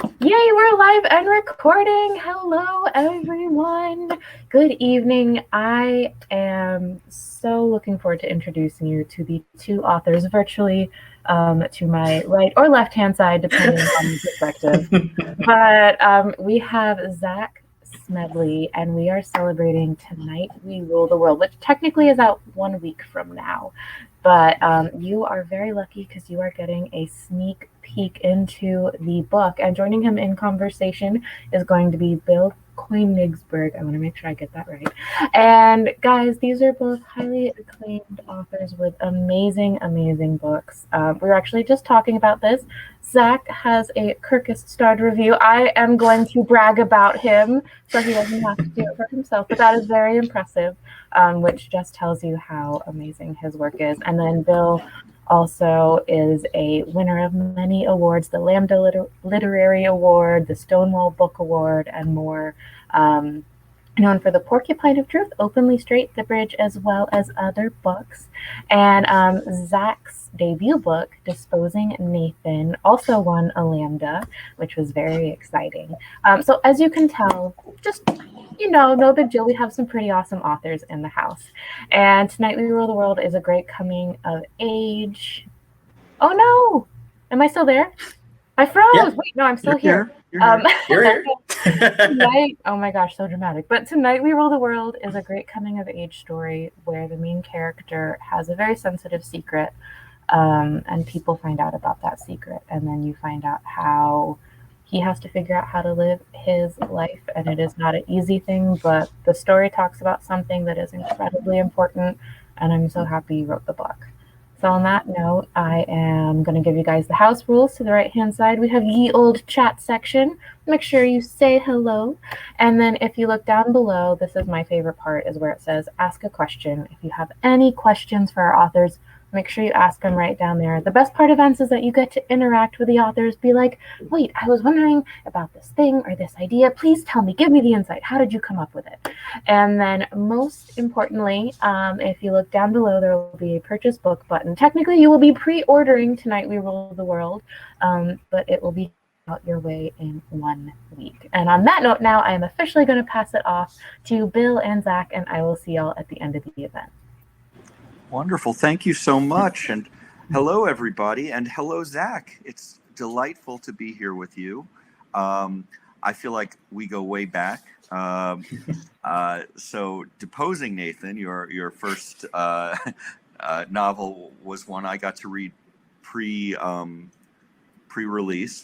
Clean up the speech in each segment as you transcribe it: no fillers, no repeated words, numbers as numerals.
Yay, we're live and recording. Hello, everyone. Good evening. I am so looking forward to introducing you to the two authors virtually to my right or left-hand side, depending on your perspective. But we have Zack Smedley, and we are celebrating Tonight We Rule the World, which technically is out 1 week from now. But you are very lucky because you are getting a sneak peek into the book. And joining him in conversation is going to be Bill Konigsberg. I want to make sure I get that right. And guys, these are both highly acclaimed authors with amazing, amazing books. We were actually just talking about this. Zack has a Kirkus starred review. I am going to brag about him so he doesn't have to do it for himself, but that is very impressive, which just tells you how amazing his work is. And then Bill also is a winner of many awards, the Lambda Literary Award, the Stonewall Book Award, and more. Known for the Porcupine of Truth, Openly Straight, The Bridge, as well as other books. And Zack's debut book, Deposing Nathan, also won a Lambda, which was very exciting. So as you can tell, just, no big deal. We have some pretty awesome authors in the house. And Tonight We Rule the World is a great coming of age. Oh no! Am I still there? I froze! Yeah. Wait, no, I'm still here. You're here. Tonight, oh my gosh, so dramatic. But Tonight We Rule the World is a great coming of age story where the main character has a very sensitive secret, and people find out about that secret, and then you find out how he has to figure out how to live his life, and it is not an easy thing, but the story talks about something that is incredibly important, and I'm so happy you wrote the book. So on that note, I am going to give you guys the house rules. To the right-hand side, we have ye old chat section. Make sure you say hello. And then if you look down below, this is my favorite part, is where it says ask a question. If you have any questions for our authors, make sure you ask them right down there. The best part of events is that you get to interact with the authors, be like, wait, I was wondering about this thing or this idea. Please tell me, give me the insight. How did you come up with it? And then most importantly, if you look down below, there will be a purchase book button. Technically, you will be pre-ordering Tonight We Rule the World, but it will be out your way in 1 week. And on that note, now I am officially going to pass it off to Bill and Zack, and I will see y'all at the end of the event. Wonderful. Thank you so much. And hello, everybody. And hello, Zack. It's delightful to be here with you. I feel like we go way back. So Deposing Nathan, your first novel, was one I got to read pre-release,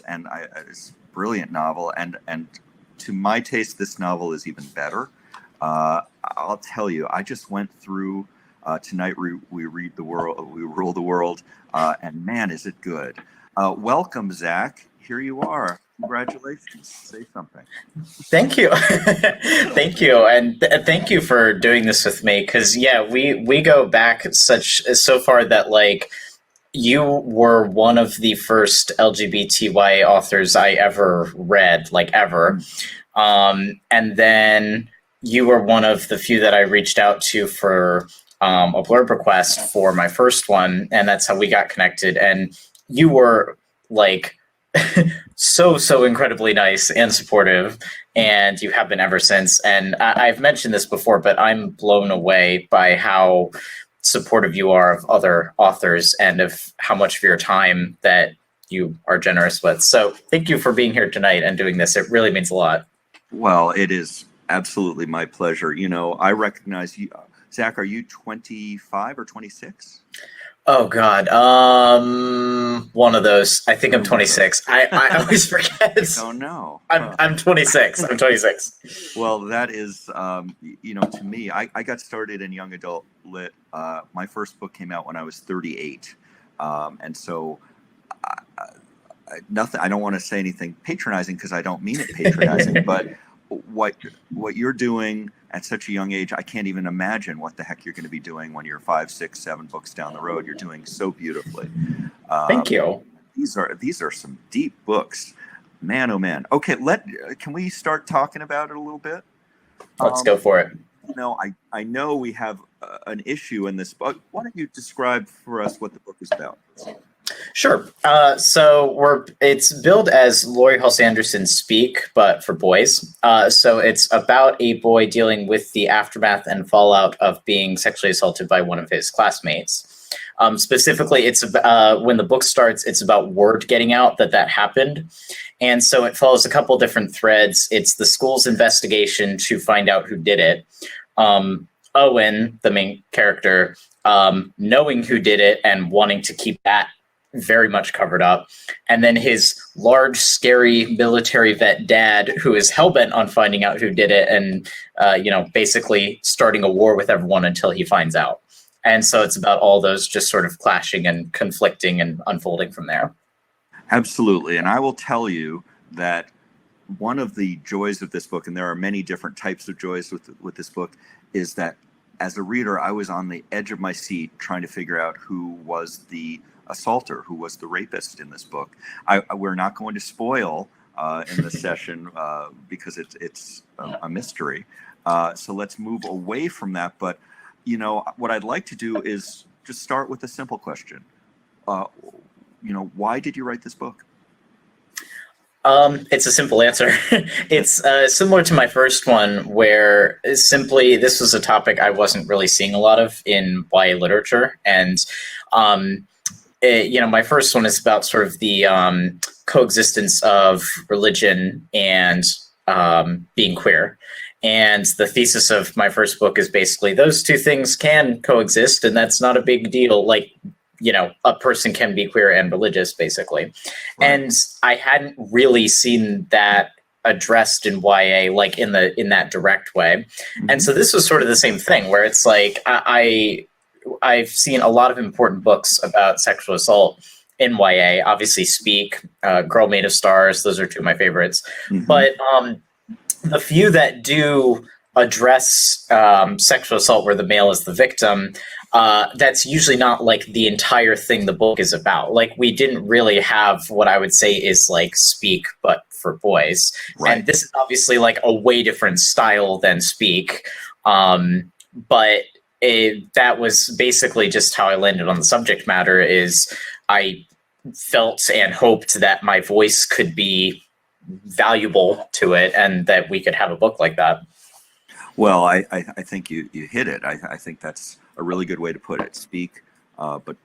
and it's a brilliant novel. And to my taste, this novel is even better. I'll tell you, I just went through Tonight We Read the World, We Rule the World, and man, is it good. Welcome, Zack. Here you are. Congratulations. Say something. Thank you. Thank you. And thank you for doing this with me. Because, yeah, we go back so far that, like, you were one of the first LGBTY authors I ever read, like, ever. And then you were one of the few that I reached out to for a blurb request for my first one, and that's how we got connected. And you were like so incredibly nice and supportive, and you have been ever since. And I've mentioned this before, but I'm blown away by how supportive you are of other authors and of how much of your time that you are generous with. So thank you for being here tonight and doing this. It really means a lot. Well, it is absolutely my pleasure. I recognize you. Zack, are you 25 or 26? Oh God, one of those. I think I'm 26. I always forget. Oh no, I'm 26. I'm 26. Well, that is, to me, I got started in young adult lit. My first book came out when I was 38, and so nothing. I don't want to say anything patronizing because I don't mean it patronizing, but what you're doing at such a young age, I can't even imagine what the heck you're going to be doing when you're 5, 6, 7 books down the road. You're doing so beautifully. Thank you. These are some deep books, man. Oh man. Okay, can we start talking about it a little bit? Let's go for it. I know we have an issue in this book. Why don't you describe for us what the book is about? Sure. So it's billed as Laurie Halse Anderson's Speak, but for boys. So it's about a boy dealing with the aftermath and fallout of being sexually assaulted by one of his classmates. Specifically, it's when the book starts, it's about word getting out that happened. And so it follows a couple different threads. It's the school's investigation to find out who did it. Owen, the main character, knowing who did it and wanting to keep that very much covered up. And then his large, scary military vet dad, who is hellbent on finding out who did it and, basically starting a war with everyone until he finds out. And so it's about all those just sort of clashing and conflicting and unfolding from there. Absolutely. And I will tell you that one of the joys of this book, and there are many different types of joys with this book, is that as a reader, I was on the edge of my seat trying to figure out who was the assaulter, who was the rapist in this book. We're not going to spoil in this session because it's a mystery. So let's move away from that. But, what I'd like to do is just start with a simple question. Why did you write this book? It's a simple answer. It's similar to my first one, where simply this was a topic I wasn't really seeing a lot of in YA literature. And, my first one is about sort of the coexistence of religion and being queer. And the thesis of my first book is basically those two things can coexist, and that's not a big deal. Like, a person can be queer and religious, basically. Right. And I hadn't really seen that addressed in YA, like in that direct way. Mm-hmm. And so this was sort of the same thing, where it's like I've seen a lot of important books about sexual assault in YA. Obviously, Speak, Girl Made of Stars; those are two of my favorites. Mm-hmm. But the few that do address sexual assault where the male is the victim, that's usually not like the entire thing the book is about. Like, we didn't really have what I would say is like Speak, but for boys. Right. And this is obviously like a way different style than Speak. But that was basically just how I landed on the subject matter. Is I felt and hoped that my voice could be valuable to it and that we could have a book like that. Well, I think you hit it. I think that's a really good way to put it. Speak, but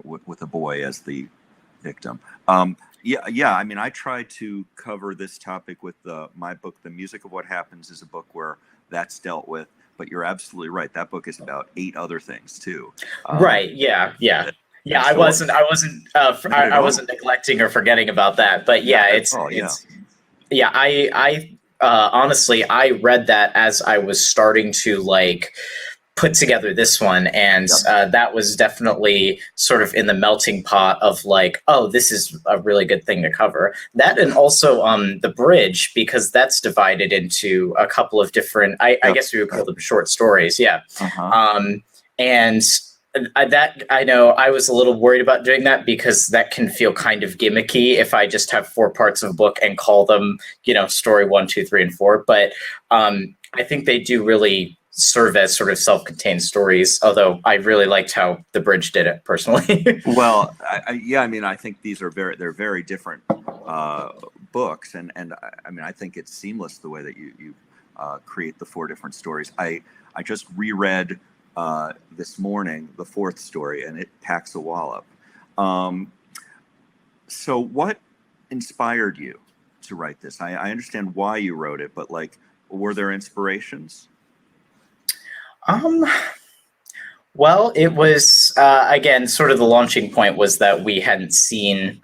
with a boy as the victim. Yeah. I mean, I tried to cover this topic with my book, The Music of What Happens, is a book where that's dealt with. But you're absolutely right. That book is about 8 other things too. Right. Yeah. I wasn't neglecting or forgetting about that. But I honestly, I read that as I was starting to like put together this one, and that was definitely sort of in the melting pot of like, oh, this is a really good thing to cover. That, and also the bridge, because that's divided into a couple of different, I guess we would call them short stories. Yeah. Uh-huh. And I know I was a little worried about doing that, because that can feel kind of gimmicky if I just have 4 parts of a book and call them, story 1, 2, 3, and 4. But I think they do really serve as sort of self-contained stories, although I really liked how the bridge did it personally. Well, I think these are they're very different books, and I mean, I think it's seamless the way that you create the 4 different stories. I just reread this morning the 4th story, and it packs a wallop. So what inspired you to write this? I understand why you wrote it, but like, were there inspirations? Well, it was, again, sort of the launching point was that we hadn't seen,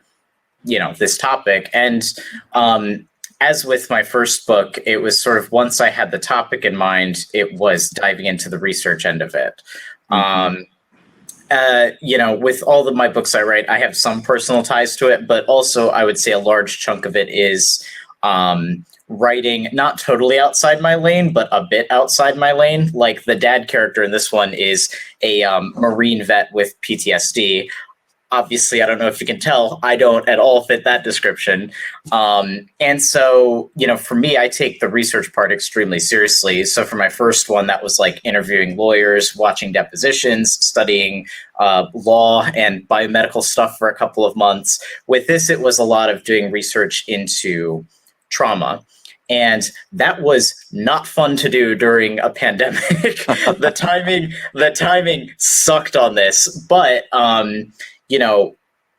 this topic. And as with my first book, it was sort of, once I had the topic in mind, it was diving into the research end of it. Mm-hmm. With all of my books I write, I have some personal ties to it, but also I would say a large chunk of it is writing not totally outside my lane, but a bit outside my lane. Like, the dad character in this one is a Marine vet with PTSD. obviously, I don't know if you can tell, I don't at all fit that description. And so, for me, I take the research part extremely seriously. So for my first one, that was like interviewing lawyers, watching depositions, studying law and biomedical stuff for a couple of months. With this, it was a lot of doing research into trauma. And that was not fun to do during a pandemic. the timing sucked on this. But,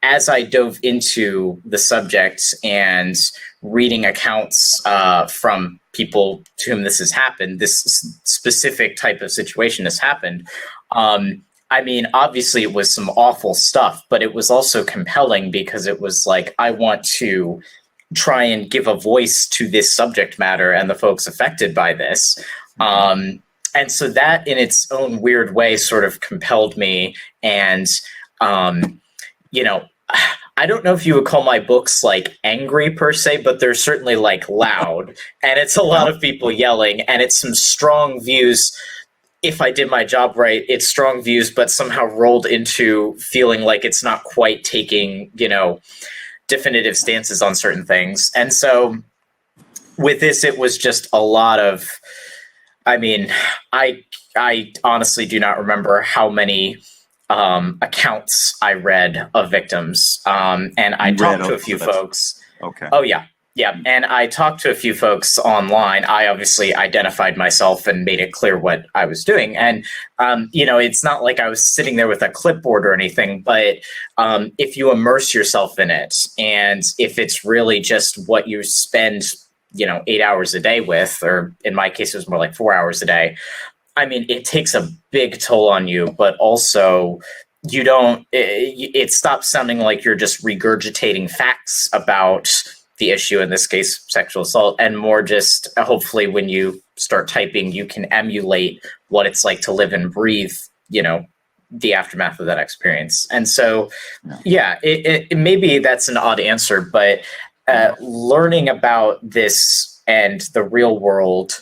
as I dove into the subject and reading accounts from people to whom this has happened, this specific type of situation has happened. Obviously it was some awful stuff, but it was also compelling because it was like, I want to try and give a voice to this subject matter and the folks affected by this. And so that in its own weird way sort of compelled me. And, I don't know if you would call my books like angry per se, but they're certainly like loud, and it's a lot of people yelling, and it's some strong views. If I did my job right, it's strong views, but somehow rolled into feeling like it's not quite taking, definitive stances on certain things. And so with this, it was just a lot of, I honestly do not remember how many accounts I read of victims. And I talked to a few folks. Okay. Oh, yeah. Yeah. And I talked to a few folks online. I obviously identified myself and made it clear what I was doing. And, it's not like I was sitting there with a clipboard or anything, but if you immerse yourself in it, and if it's really just what you spend, 8 hours a day with, or in my case, it was more like 4 hours a day. It takes a big toll on you, but also it stops sounding like you're just regurgitating facts about the issue, in this case, sexual assault, and more just hopefully when you start typing, you can emulate what it's like to live and breathe, the aftermath of that experience. And so, it maybe that's an odd answer, but learning about this and the real world,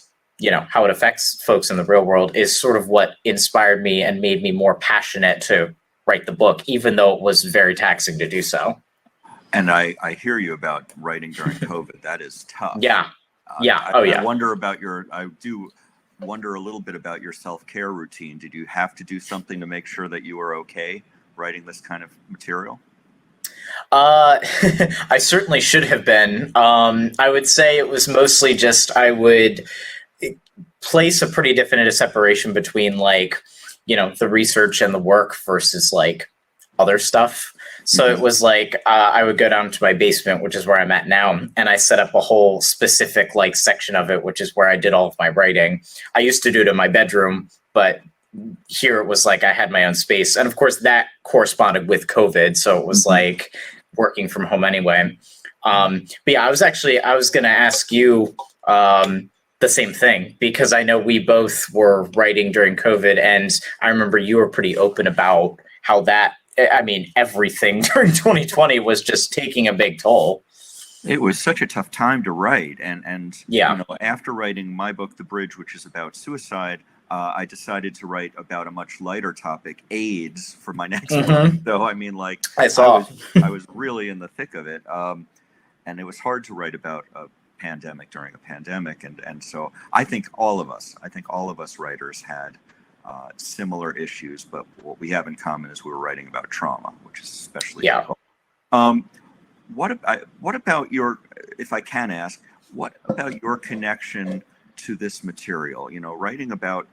how it affects folks in the real world is sort of what inspired me and made me more passionate to write the book, even though it was very taxing to do so. And I hear you about writing during COVID. That is tough. Yeah. I do wonder a little bit about your self-care routine. Did you have to do something to make sure that you were okay writing this kind of material? I certainly should have been. I would say it was mostly just I would place a pretty definitive separation between the research and the work versus other stuff. So it was I would go down to my basement, which is where I'm at now, and I set up a whole specific section of it, which is where I did all of my writing. I used to do it in my bedroom, but here it was I had my own space. And of course that corresponded with COVID. So it was working from home anyway. But yeah, I was going to ask you the same thing, because I know we both were writing during COVID, and I remember you were pretty open about how that, everything during 2020 was just taking a big toll. It was such a tough time to write. And after writing my book, The Bridge, which is about suicide, I decided to write about a much lighter topic, AIDS, for my next book. So, I was really in the thick of it. And it was hard to write about a pandemic during a pandemic. And so I think all of us writers had similar issues, but what we have in common is we were writing about trauma, which is especially difficult. What about your, if I can ask, what about your connection to this material? Writing about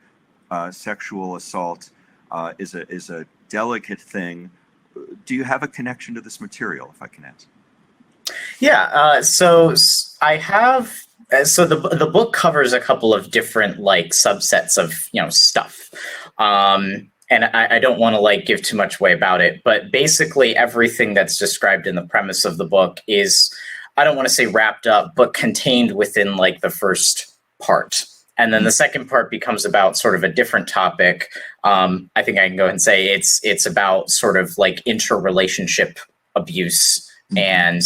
sexual assault is a delicate thing. Do you have a connection to this material, if I can ask? Yeah, so I have. So the book covers a couple of different subsets of stuff, and I don't want to give too much away about it. But basically, everything that's described in the premise of the book is, I don't want to say wrapped up, but contained within the first part. And then the second part becomes about sort of a different topic. I think I can go ahead and say it's about sort of interrelationship abuse and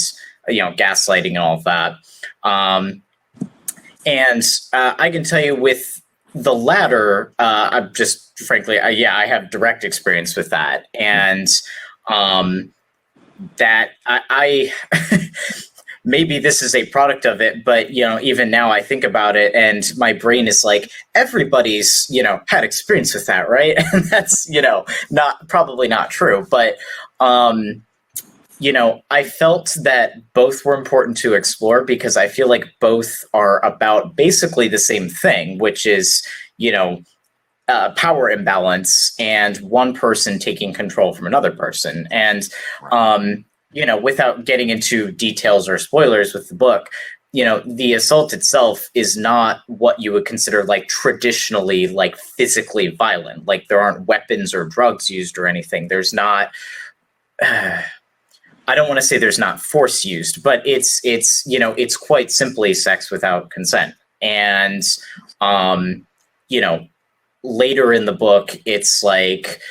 gaslighting and all of that. And I can tell you with the latter, I'm just frankly, I have direct experience with that. And that I maybe this is a product of it, but, you know, even now I think about it and my brain is like, everybody's, you know, had experience with that, right? And that's, you know, probably not true. But, you know, I felt that both were important to explore because I feel like both are about basically the same thing, which is, you know, power imbalance and one person taking control from another person. And, you know, without getting into details or spoilers with the book, you know, the assault itself is not what you would consider like traditionally like physically violent. Like there aren't weapons or drugs used or anything. There's not, I don't want to say there's not force used, but it's, you know, it's quite simply sex without consent. And, you know, later in the book, it's like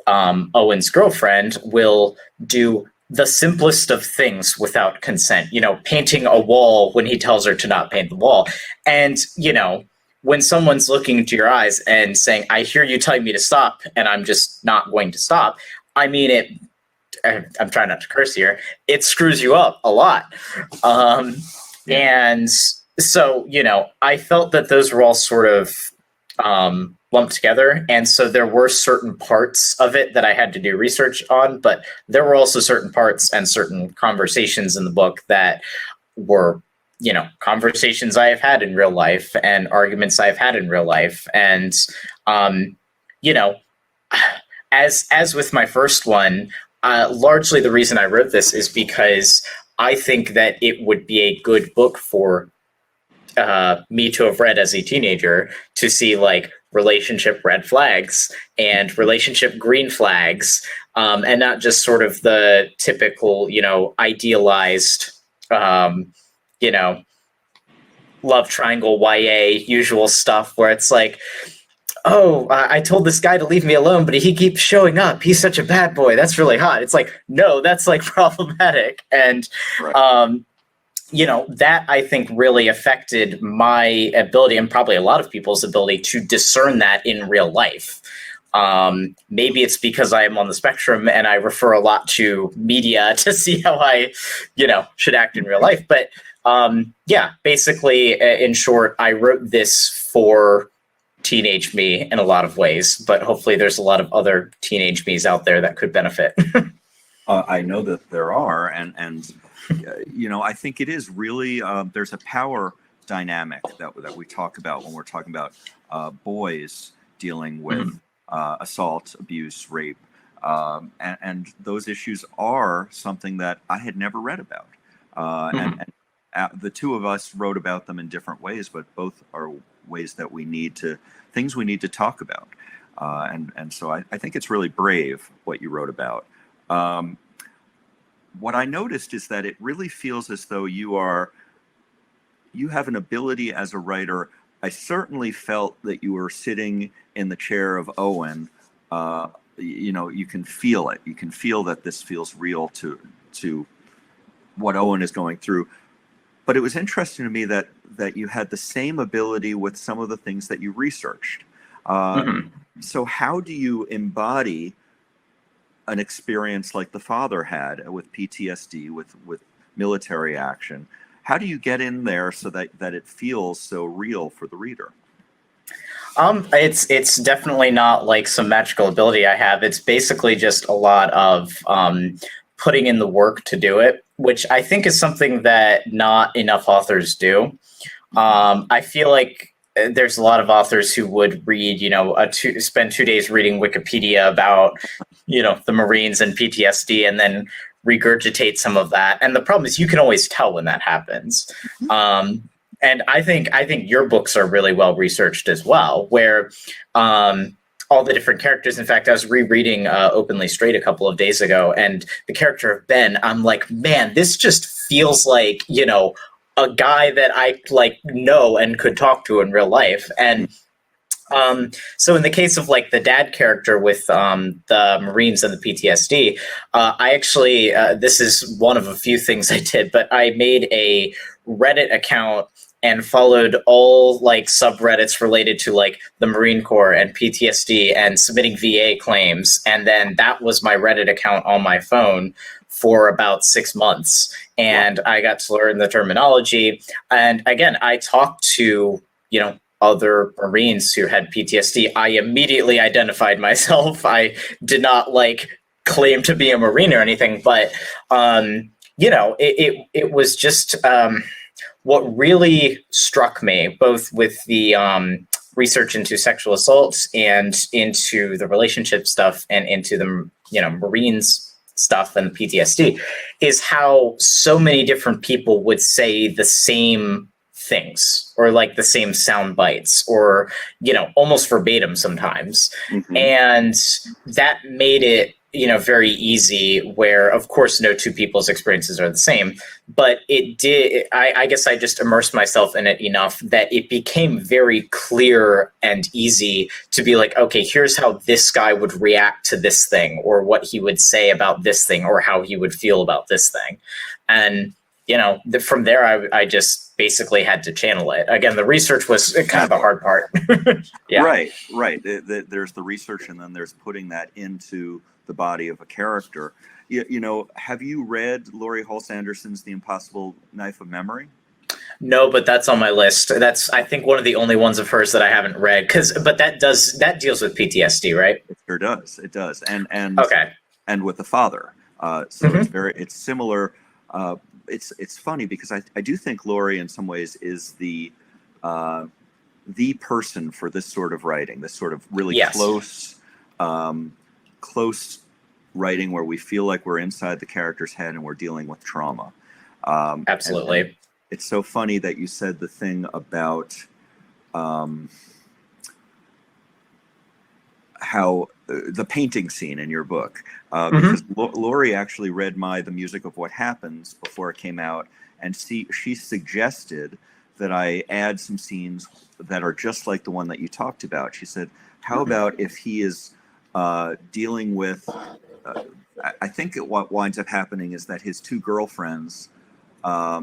Owen's girlfriend will do the simplest of things without consent, you know, painting a wall when he tells her to not paint the wall. And, you know, when someone's looking into your eyes and saying, I hear you telling me to stop and I'm just not going to stop, I mean, I'm trying not to curse here, it screws you up a lot. And so, you know, I felt that those were all sort of lumped together. And so there were certain parts of it that I had to do research on, but there were also certain parts and certain conversations in the book that were, you know, conversations I have had in real life and arguments I've had in real life. And, you know, as with my first one, largely the reason I wrote this is because I think that it would be a good book for me to have read as a teenager, to see like relationship red flags and relationship green flags, and not just sort of the typical, you know, idealized, you know, love triangle YA usual stuff where it's like, oh, I told this guy to leave me alone, but he keeps showing up. He's such a bad boy. That's really hot. It's like, no, that's like problematic. And, you know, that I think really affected my ability and probably a lot of people's ability to discern that in real life. Maybe it's because I am on the spectrum and I refer a lot to media to see how I, you know, should act in real life. But yeah, basically, in short, I wrote this for teenage me in a lot of ways, but hopefully there's a lot of other teenage me's out there that could benefit. I know that there are, and you know, I think it is really, there's a power dynamic that we talk about when we're talking about boys dealing with assault, abuse, rape, and those issues are something that I had never read about. And the two of us wrote about them in different ways, but both are ways that things we need to talk about. And so I think it's really brave what you wrote about. What I noticed is that it really feels as though you have an ability as a writer. I certainly felt that you were sitting in the chair of Owen. You know, you can feel it. You can feel that this feels real to what Owen is going through. But it was interesting to me that you had the same ability with some of the things that you researched. So how do you embody an experience like the father had with PTSD, with military action? How do you get in there so that it feels so real for the reader? It's definitely not like some magical ability I have. It's basically just a lot of putting in the work to do it, which I think is something that not enough authors do. I feel like there's a lot of authors who would read, you know, spend 2 days reading Wikipedia about, you know, the Marines and PTSD and then regurgitate some of that. And the problem is you can always tell when that happens. And I think your books are really well researched as well, where all the different characters. In fact, I was rereading Openly Straight a couple of days ago, and the character of Ben, I'm like, man, this just feels like, you know, a guy that I like know and could talk to in real life. And so in the case of like the dad character with the Marines and the PTSD, I actually, this is one of a few things I did, but I made a Reddit account and followed all like subreddits related to like the Marine Corps and PTSD and submitting VA claims. And then that was my Reddit account on my phone for about 6 months. And I got to learn the terminology. And again, I talked to, other Marines who had PTSD. I immediately identified myself. I did not claim to be a Marine or anything, but it was just what really struck me, both with the research into sexual assaults and into the relationship stuff and into the Marines stuff and the PTSD, is how so many different people would say the same things or like the same sound bites or almost verbatim sometimes. Mm-hmm. And that made it very easy, where of course no two people's experiences are the same, but I guess I just immersed myself in it enough that it became very clear and easy to be like, okay, here's how this guy would react to this thing, or what he would say about this thing, or how he would feel about this thing. And from there, I just basically had to channel it. Again, the research was kind of the hard part. Yeah. Right. There's the research, and then there's putting that into the body of a character. Have you read Laurie Halse Anderson's The Impossible Knife of Memory? No, but that's on my list. That's, I think, one of the only ones of hers that I haven't read. But that deals with PTSD, right? It sure does. It does. And okay. And with the father. So mm-hmm. It's similar. It's funny because I do think Laurie in some ways is the person for this sort of writing, this sort of really yes. close writing where we feel like we're inside the character's head and we're dealing with trauma. Absolutely. And it's so funny that you said the thing about how the painting scene in your book, because Laurie actually read The Music of What Happens before it came out, and she suggested that I add some scenes that are just like the one that you talked about. She said, how about if he is dealing with, I think what winds up happening is that his two girlfriends, or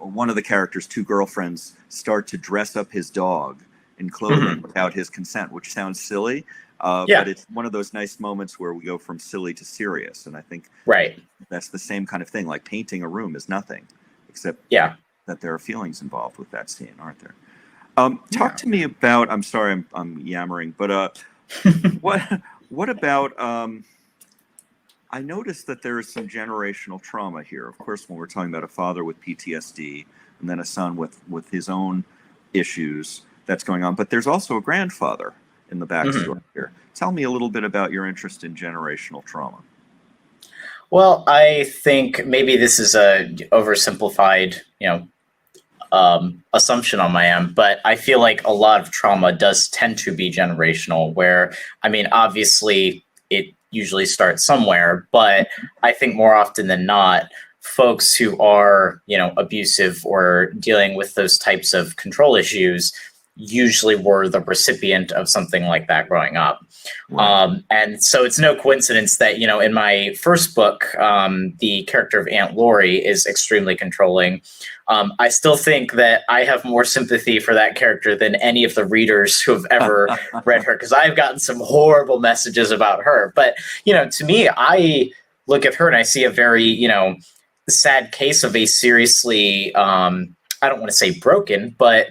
one of the character's two girlfriends, start to dress up his dog in clothing without his consent, which sounds silly. But it's one of those nice moments where we go from silly to serious. And I think that's the same kind of thing. Like painting a room is nothing, except that there are feelings involved with that scene, aren't there? Talk to me about, I'm sorry, I'm yammering, but what about, I noticed that there is some generational trauma here. Of course, when we're talking about a father with PTSD and then a son with his own issues that's going on, but there's also a grandfather in the backstory here. Tell me a little bit about your interest in generational trauma. Well, I think maybe this is a oversimplified, assumption on my end, but I feel like a lot of trauma does tend to be generational, where, obviously it usually starts somewhere, but I think more often than not, folks who are, abusive or dealing with those types of control issues usually were the recipient of something like that growing up. And so it's no coincidence that, in my first book, the character of Aunt Laurie is extremely controlling. I still think that I have more sympathy for that character than any of the readers who have ever read her, because I've gotten some horrible messages about her. But, to me, I look at her and I see a very, sad case of a seriously, I don't want to say broken, but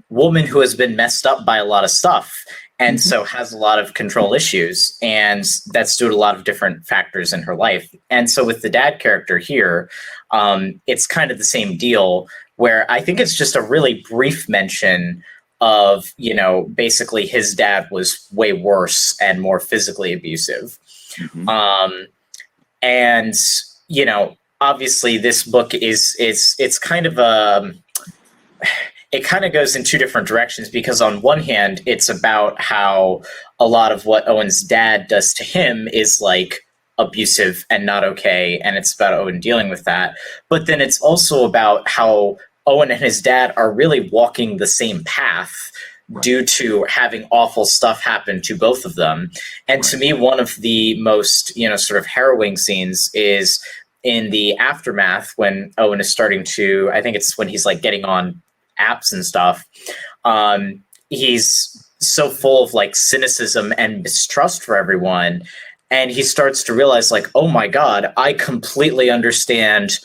woman who has been messed up by a lot of stuff, and so has a lot of control issues, and that's due to a lot of different factors in her life. And so with the dad character here, it's kind of the same deal, where I think it's just a really brief mention of, basically his dad was way worse and more physically abusive. And, obviously this book it's kind of it kind of goes in two different directions, because on one hand, it's about how a lot of what Owen's dad does to him is abusive and not okay. And it's about Owen dealing with that. But then it's also about how Owen and his dad are really walking the same path due to having awful stuff happen to both of them. And to me, one of the most, sort of harrowing scenes is in the aftermath, when Owen is starting to, I think it's when he's like getting on apps and stuff, he's so full of like cynicism and mistrust for everyone. And he starts to realize like, oh my God, I completely understand,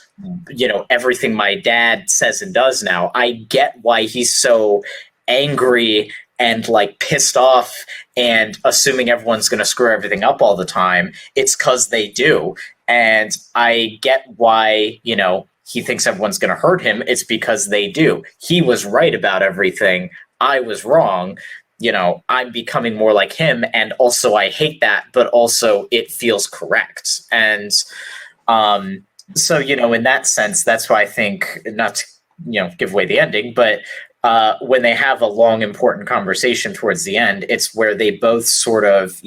everything my dad says and does now. I get why he's so angry and like pissed off and assuming everyone's going to screw everything up all the time. It's because they do. And I get why, he thinks everyone's going to hurt him. It's because they do. He was right about everything. I was wrong. I'm becoming more like him. And also I hate that, but also it feels correct. And so, in that sense, that's why I think, not to, give away the ending, but when they have a long, important conversation towards the end, it's where they both sort of,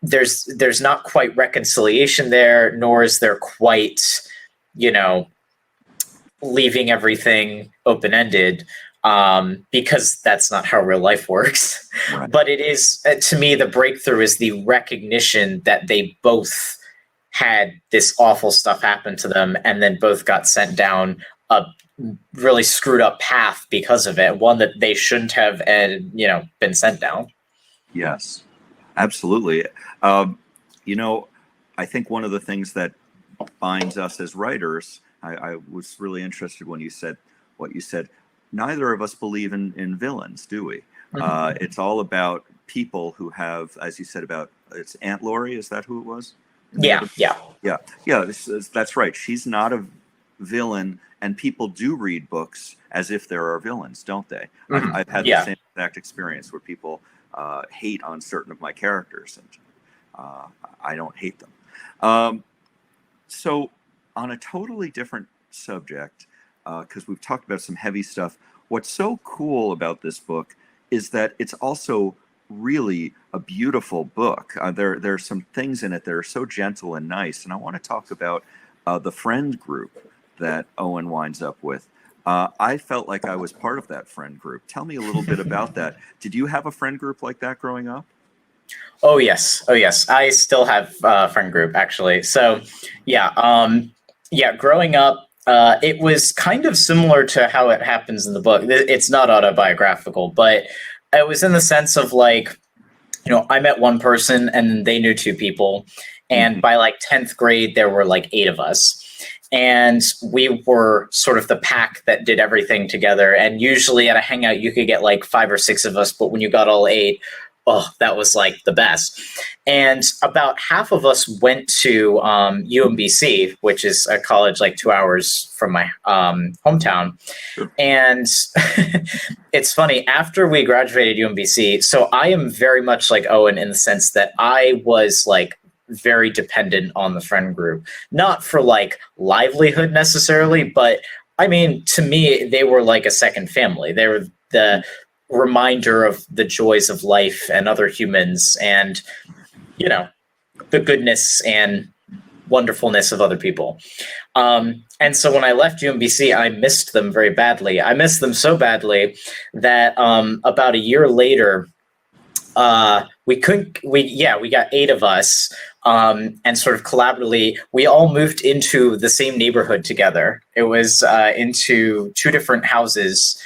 there's not quite reconciliation there, nor is there quite, leaving everything open-ended, because that's not how real life works. Right. But it is, to me, the breakthrough is the recognition that they both had this awful stuff happen to them and then both got sent down a really screwed up path because of it, one that they shouldn't have, been sent down. Yes, absolutely. I think one of the things that binds us as writers, I was really interested when you said what you said. Neither of us believe in villains, do we? Mm-hmm. It's all about people who have, as you said, it's Aunt Laurie. Is that who it was? Yeah. That's right. She's not a villain, and people do read books as if there are villains, don't they? Mm-hmm. I've had the same exact experience where people hate on certain of my characters, and I don't hate them. So on a totally different subject, because we've talked about some heavy stuff, what's so cool about this book is that it's also really a beautiful book. There are some things in it that are so gentle and nice, and I want to talk about the friend group that Owen winds up with. I felt like I was part of that friend group. Tell me a little bit about that. Did you have a friend group like that growing up? Oh, yes. I still have a friend group, actually. So, growing up, it was kind of similar to how it happens in the book. It's not autobiographical, but it was in the sense of like, I met one person and they knew two people. And by like 10th grade, there were like 8 of us. And we were sort of the pack that did everything together. And usually at a hangout, you could get like 5 or 6 of us. But when you got all 8, that was like the best. And about half of us went to UMBC, which is a college like 2 hours from my hometown. Sure. And it's funny, after we graduated UMBC, so I am very much like Owen in the sense that I was like very dependent on the friend group, not for like livelihood necessarily, but I mean, to me, they were like a second family. They were the reminder of the joys of life and other humans and, the goodness and wonderfulness of other people. And so when I left UMBC, I missed them very badly. I missed them so badly that about a year later, we got 8 of us, and sort of collaboratively, we all moved into the same neighborhood together. It was into 2 different houses,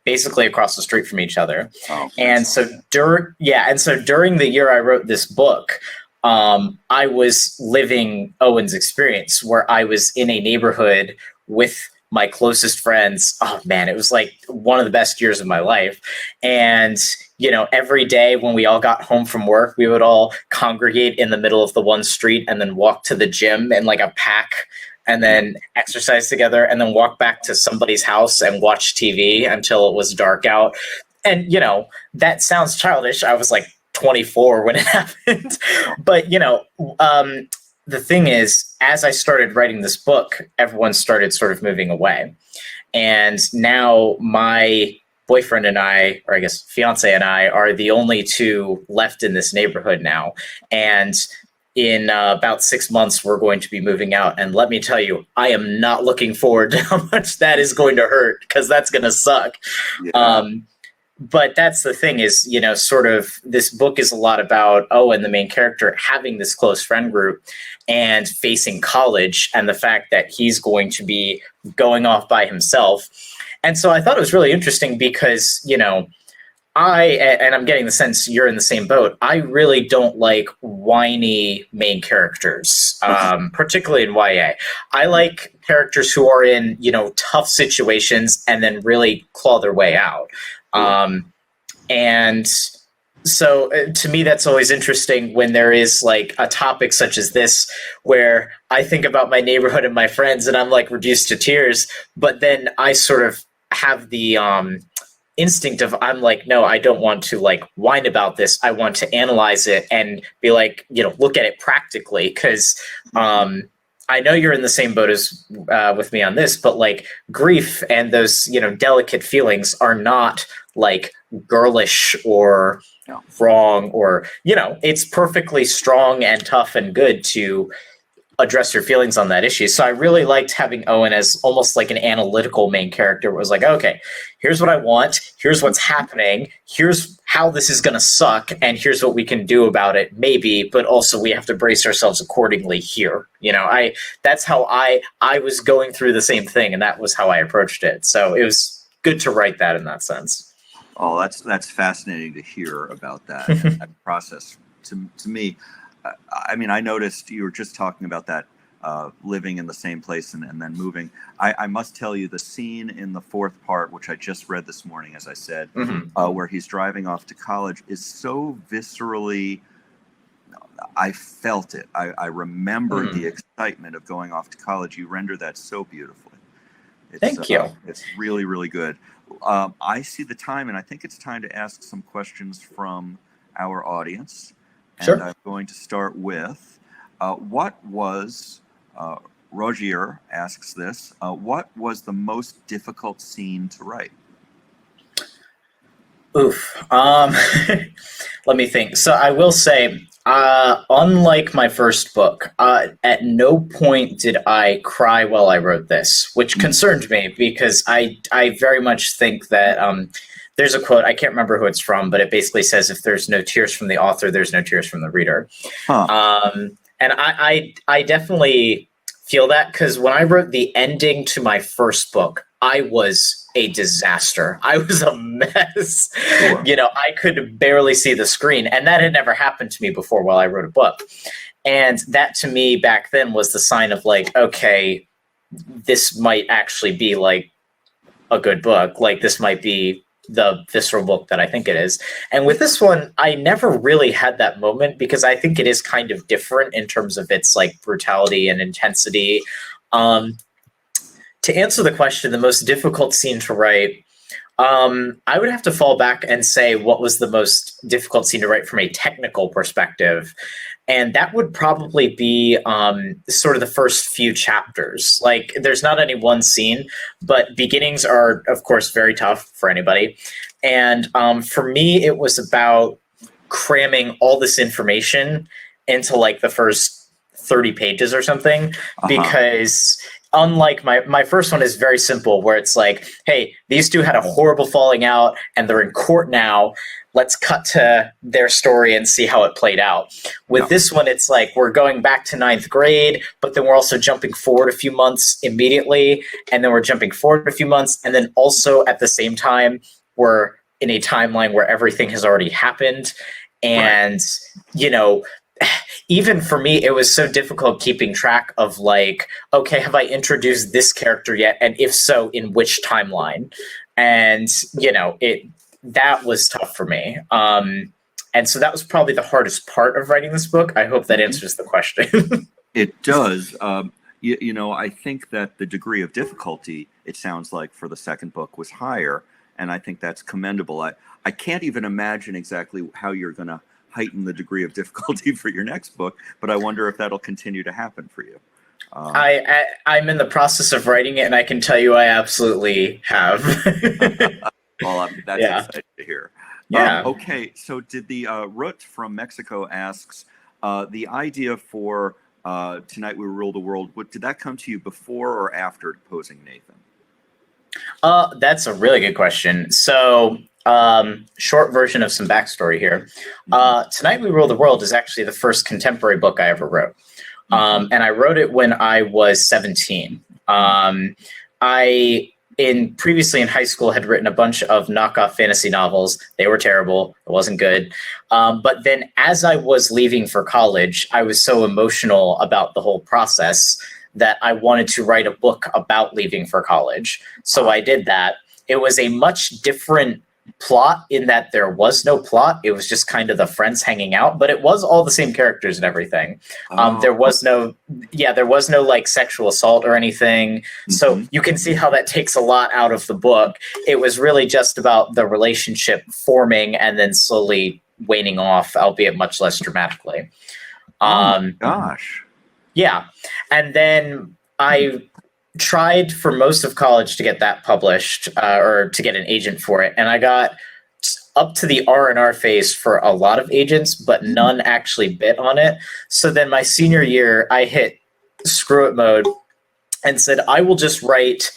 basically across the street from each other. Oh, and so during the year I wrote this book, I was living Owen's experience where I was in a neighborhood with my closest friends. Oh man, it was like one of the best years of my life. And, every day when we all got home from work, we would all congregate in the middle of the one street and then walk to the gym in like a pack and then exercise together and then walk back to somebody's house and watch TV until it was dark out. And, that sounds childish. I was like 24 when it happened. But, the thing is, as I started writing this book, everyone started sort of moving away. And now my boyfriend and I, or I guess fiance and I, are the only 2 left in this neighborhood now. And in about 6 months, we're going to be moving out. And let me tell you, I am not looking forward to how much that is going to hurt, because that's going to suck. Yeah. but that's the thing is, you know, sort of this book is a lot about Owen, the main character, having this close friend group and facing college and the fact that he's going to be going off by himself. And so I thought it was really interesting because, you know, and I'm getting the sense you're in the same boat, I really don't like whiny main characters, particularly in YA. I like characters who are in, you know, tough situations and then really claw their way out. And so to me, that's always interesting when there is like a topic such as this, where I think about my neighborhood and my friends and I'm like reduced to tears, but then I sort of have the instinct of, I'm like, no, I don't want to like whine about this. I want to analyze it and be like, you know, look at it practically. Cause I know you're in the same boat as with me on this, but like grief and those, you know, delicate feelings are not like girlish or wrong, or, you know, it's perfectly strong and tough and good to address your feelings on that issue. So I really liked having Owen as almost like an analytical main character. It was like, okay, here's what I want, here's what's happening, here's how this is going to suck, and here's what we can do about it, maybe, but also we have to brace ourselves accordingly here. You know, that's how I was going through the same thing, and that was how I approached it. So it was good to write that in that sense. Oh, that's fascinating to hear about that process. To me, I mean, I noticed you were just talking about that living in the same place and then moving. I must tell you, the scene in the fourth part, which I just read this morning, as I said, where he's driving off to college, is so viscerally, I felt it. I remember the excitement of going off to college. You render that so beautifully. Thank you. It's really, really good. I see the time, and I think it's time to ask some questions from our audience. Sure. And I'm going to start with, what was, Rogier asks this, what was the most difficult scene to write? Oof. Let me think. So I will say, unlike my first book, at no point did I cry while I wrote this, which concerned me because I very much think that there's a quote, I can't remember who it's from, but it basically says, if there's no tears from the author, there's no tears from the reader. And I definitely feel that, because when I wrote the ending to my first book, I was a disaster. I was a mess. Sure. You know, I could barely see the screen, and that had never happened to me before while I wrote a book. And that to me back then was the sign of like, okay, this might actually be like a good book. Like this might be the visceral book that I think it is. And with this one, I never really had that moment because I think it is kind of different in terms of its like brutality and intensity. To answer the question, the most difficult scene to write, I would have to fall back and say what was the most difficult scene to write from a technical perspective. And that would probably be sort of the first few chapters. Like, there's not any one scene, but beginnings are, of course, very tough for anybody. And for me, it was about cramming all this information into like the first 30 pages or something, because unlike my first one is very simple, where it's like, hey, these two had a horrible falling out and they're in court now. Let's cut to their story and see how it played out. With this one, it's like we're going back to 9th grade, but then we're also jumping forward a few months immediately, and then we're jumping forward a few months, and then also at the same time, we're in a timeline where everything has already happened. And, you know, even for me, it was so difficult keeping track of like, okay, have I introduced this character yet? And if so, in which timeline? And, you know, that was tough for me. And so that was probably the hardest part of writing this book. I hope that answers the question. It does. You know, I think that the degree of difficulty, it sounds like, for the second book was higher. And I think that's commendable. I can't even imagine exactly how you're going to heighten the degree of difficulty for your next book, but I wonder if that'll continue to happen for you. I'm in the process of writing it, and I can tell you I absolutely have. Well, that's exciting to hear. Yeah. Okay, so did the Rut from Mexico asks, the idea for Tonight We Rule the World, did that come to you before or after Deposing Nathan? That's a really good question. So short version of some backstory here. Tonight We Rule the World is actually the first contemporary book I ever wrote. And I wrote it when I was 17. Previously in high school had written a bunch of knockoff fantasy novels. They were terrible. It wasn't good. But then as I was leaving for college, I was so emotional about the whole process that I wanted to write a book about leaving for college. So I did that. It was a much different plot in that there was no plot. It was just kind of the friends hanging out, but it was all the same characters and everything. There was no like sexual assault or anything. So you can see how that takes a lot out of the book. It was really just about the relationship forming and then slowly waning off, albeit much less dramatically. Gosh. Yeah. And then I tried for most of college to get that published or to get an agent for it. And I got up to the R&R phase for a lot of agents, but none actually bit on it. So then my senior year, I hit screw it mode and said, I will just write,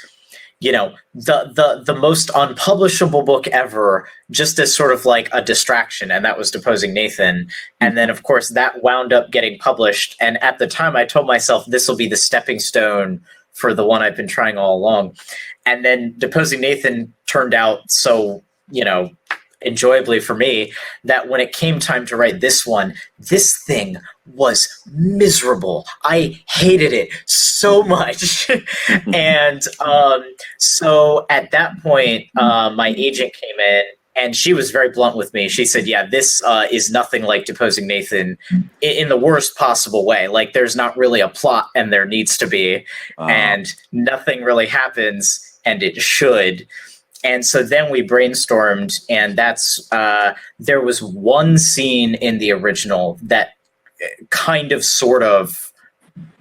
the most unpublishable book ever, just as sort of like a distraction. And that was Deposing Nathan. And then of course that wound up getting published. And at the time I told myself this will be the stepping stone for the one I've been trying all along. And then Deposing Nathan turned out so, enjoyably for me that when it came time to write this one, this thing was miserable. I hated it so much. And so at that point, my agent came in and she was very blunt with me. She said, yeah, this is nothing like Deposing Nathan in the worst possible way. Like there's not really a plot and there needs to be, and nothing really happens and it should. And so then we brainstormed, and that's there was one scene in the original that kind of sort of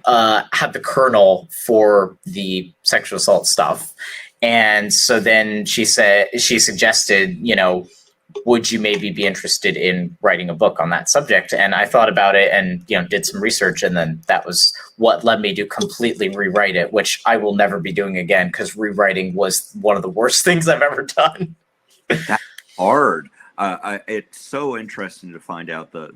had the kernel for the sexual assault stuff. And so then she suggested, would you maybe be interested in writing a book on that subject? And I thought about it and, did some research. And then that was what led me to completely rewrite it, which I will never be doing again because rewriting was one of the worst things I've ever done. That's hard. It's so interesting to find out the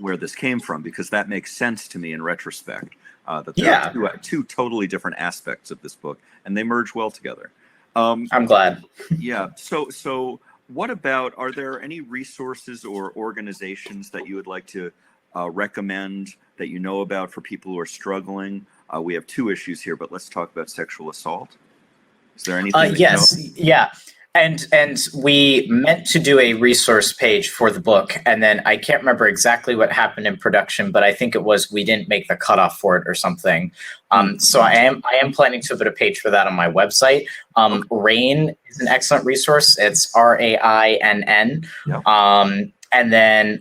where this came from, because that makes sense to me in retrospect. That there are two totally different aspects of this book, and they merge well together. I'm glad. Yeah. So what about, are there any resources or organizations that you would like to recommend that you know about for people who are struggling? We have two issues here, but let's talk about sexual assault. Is there anything? Yes. Yeah. And we meant to do a resource page for the book, and then I can't remember exactly what happened in production, but I think it was we didn't make the cutoff for it or something. So I am planning to put a page for that on my website. RAINN is an excellent resource. It's RAINN. Yep. And then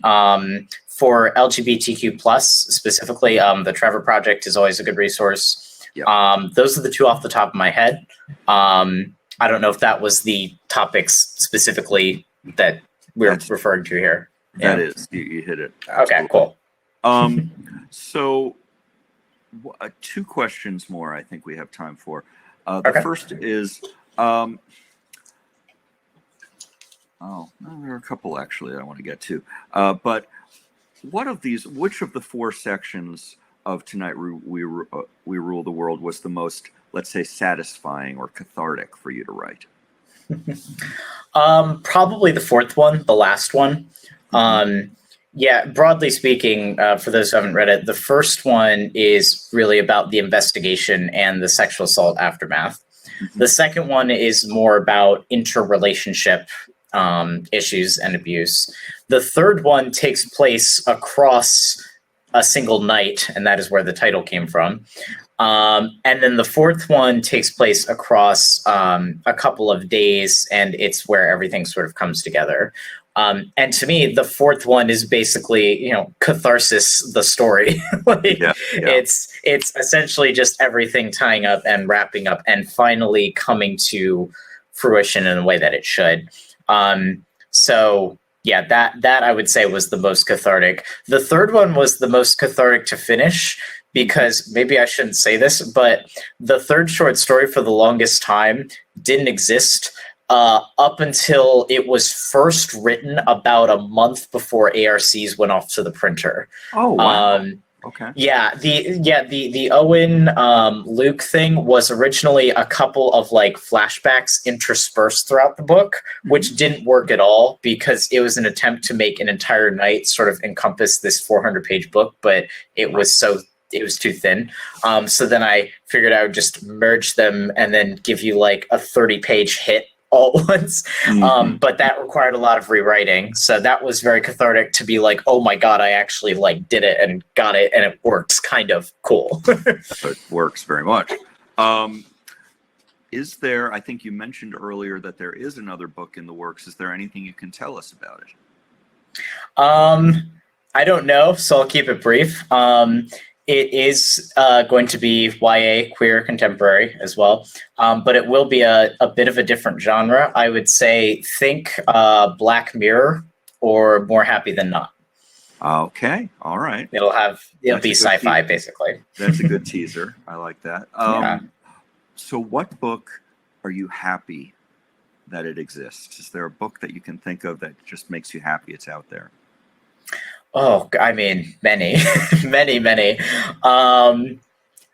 for LGBTQ plus specifically, the Trevor Project is always a good resource. Yep. Those are the two off the top of my head. I don't know if that was the topics specifically that we're referring to here. That is, you hit it. Okay, cool. So two questions more I think we have time for. The first is, there are a couple actually I want to get to. But which of the four sections of Tonight We Rule the World was the most, let's say, satisfying or cathartic for you to write? Probably the fourth one, the last one. Yeah, broadly speaking, for those who haven't read it, the first one is really about the investigation and the sexual assault aftermath. The second one is more about interrelationship issues and abuse. The third one takes place across a single night, and that is where the title came from. And then the fourth one takes place across a couple of days, and it's where everything sort of comes together. And to me, the fourth one is basically, catharsis, the story. It's essentially just everything tying up and wrapping up and finally coming to fruition in the way that it should. So yeah, that I would say was the most cathartic. The third one was the most cathartic to finish, because maybe I shouldn't say this, but the third short story for the longest time didn't exist. up until it was first written about a month before ARCs went off to the printer. Oh, wow. Okay. Yeah, the Owen Luke thing was originally a couple of like flashbacks interspersed throughout the book, which didn't work at all because it was an attempt to make an entire night sort of encompass this 400-page book, but it was too thin. So then I figured I would just merge them and then give you like a 30-page hit all at once. But that required a lot of rewriting. So that was very cathartic to be like, oh my God, I actually like did it and got it and it works, kind of cool. It works very much. Is there, I think you mentioned earlier that there is another book in the works. Is there anything you can tell us about it? I don't know, so I'll keep it brief. It is going to be YA, queer, contemporary as well, but it will be a bit of a different genre. I would say think Black Mirror or More Happy Than Not. Okay, all right. It'll be sci-fi, basically. That's a good teaser. I like that. Yeah. So what book are you happy that it exists? Is there a book that you can think of that just makes you happy it's out there? Oh, I mean, many, many.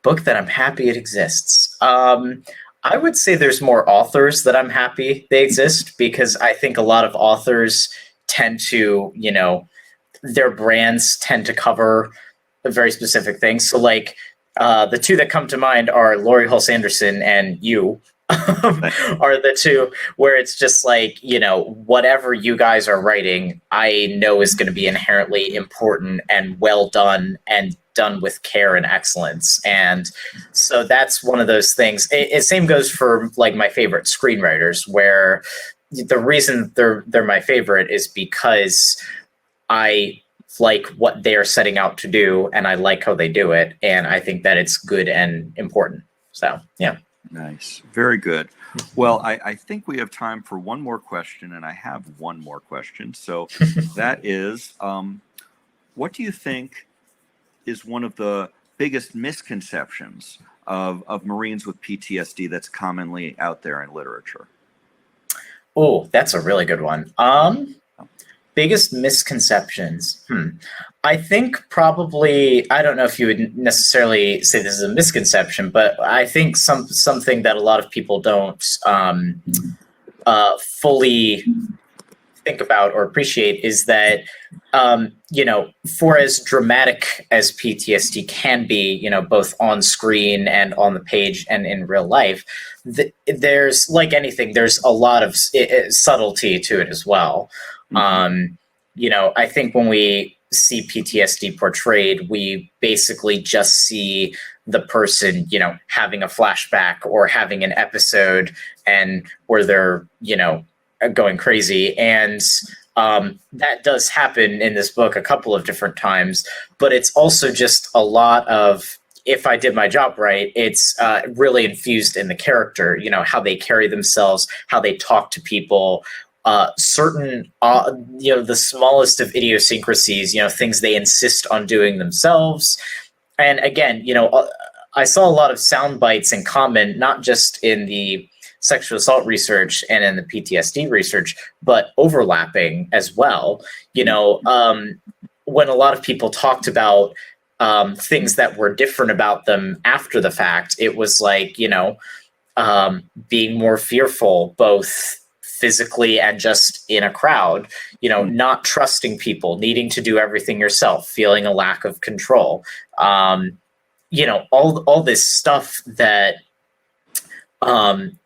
Book that I'm happy it exists. I would say there's more authors that I'm happy they exist, because I think a lot of authors tend to, their brands tend to cover very specific things. So like the two that come to mind are Laurie Hull Sanderson and you. Are the two where it's just like, whatever you guys are writing, I know is going to be inherently important and well done and done with care and excellence. And so that's one of those things. Same goes for like my favorite screenwriters, where the reason they're my favorite is because I like what they are setting out to do and I like how they do it. And I think that it's good and important. So, yeah. Nice. Very good. Well, I think we have time for one more question, and I have one more question. So that is, what do you think is one of the biggest misconceptions of Marines with PTSD that's commonly out there in literature? Oh, that's a really good one. Biggest misconceptions. I think probably, I don't know if you would necessarily say this is a misconception, but I think something that a lot of people don't fully think about or appreciate is that, for as dramatic as PTSD can be, both on screen and on the page and in real life, there's, like anything, there's a lot of subtlety to it as well. I think when we see PTSD portrayed, we basically just see the person, having a flashback or having an episode and where they're, going crazy. And that does happen in this book a couple of different times, but it's also just a lot of, if I did my job right, it's really infused in the character, how they carry themselves, how they talk to people, certain, the smallest of idiosyncrasies, things they insist on doing themselves. And again, I saw a lot of sound bites in common, not just in the sexual assault research and in the PTSD research, but overlapping as well. When a lot of people talked about things that were different about them after the fact, it was like, being more fearful, both physically and just in a crowd, not trusting people, needing to do everything yourself, feeling a lack of control, all this stuff that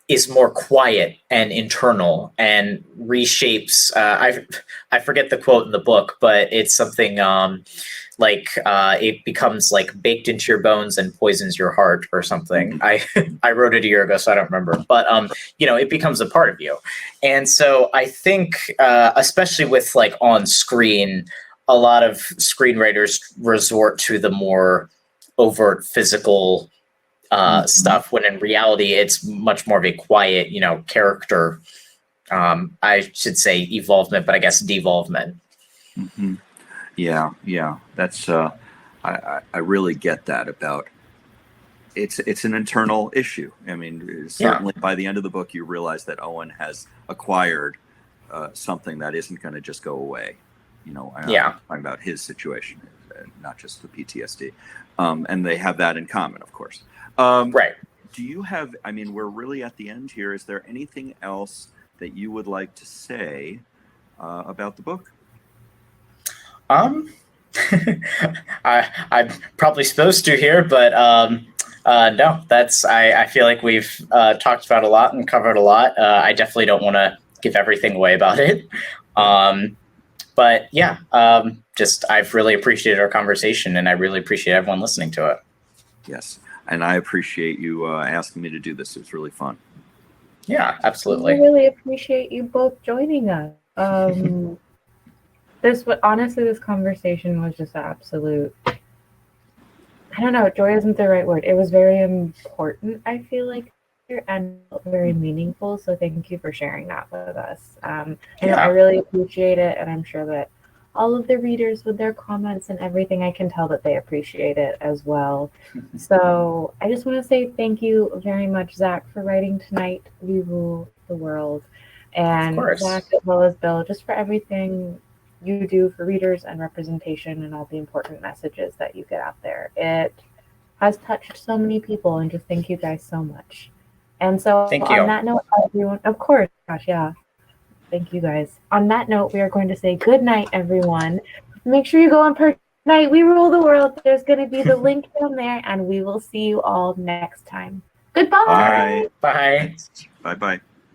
is more quiet and internal and reshapes. I forget the quote in the book, but it's something it becomes like baked into your bones and poisons your heart or something. I wrote it a year ago, so I don't remember. But it becomes a part of you. And so I think, especially with like on screen, a lot of screenwriters resort to the more overt physical stuff, when in reality it's much more of a quiet, character. I should say evolvement, but I guess devolvement. Mm-hmm. Yeah, that's I really get that about it's an internal issue. I mean, certainly by the end of the book, you realize that Owen has acquired something that isn't going to just go away. I'm talking about his situation, not just the PTSD. And they have that in common, of course. Right. Do you have, I mean, we're really at the end here. Is there anything else that you would like to say about the book? I'm probably supposed to here, but no, I feel like we've talked about a lot and covered a lot. I definitely don't want to give everything away about it. But yeah, I've really appreciated our conversation, and I really appreciate everyone listening to it. Yes. And I appreciate you asking me to do this. It was really fun. Yeah, absolutely. I really appreciate you both joining us. Honestly, this conversation was just absolute. I don't know. Joy isn't the right word. It was very important, I feel like, and very meaningful. So thank you for sharing that with us. I really appreciate it, and I'm sure that all of the readers with their comments and everything, I can tell that they appreciate it as well. So I just want to say thank you very much, Zach, for writing tonight. We Rule the World. And Zach, as well as Bill, just for everything you do for readers and representation and all the important messages that you get out there. It has touched so many people, and just thank you guys so much. And so on that note, everyone, of course, gosh, yeah. Thank you guys. On that note, we are going to say good night, everyone. Make sure you go on night. We Rule the World. There's going to be the link down there, and we will see you all next time. Goodbye. Bye. Bye-bye.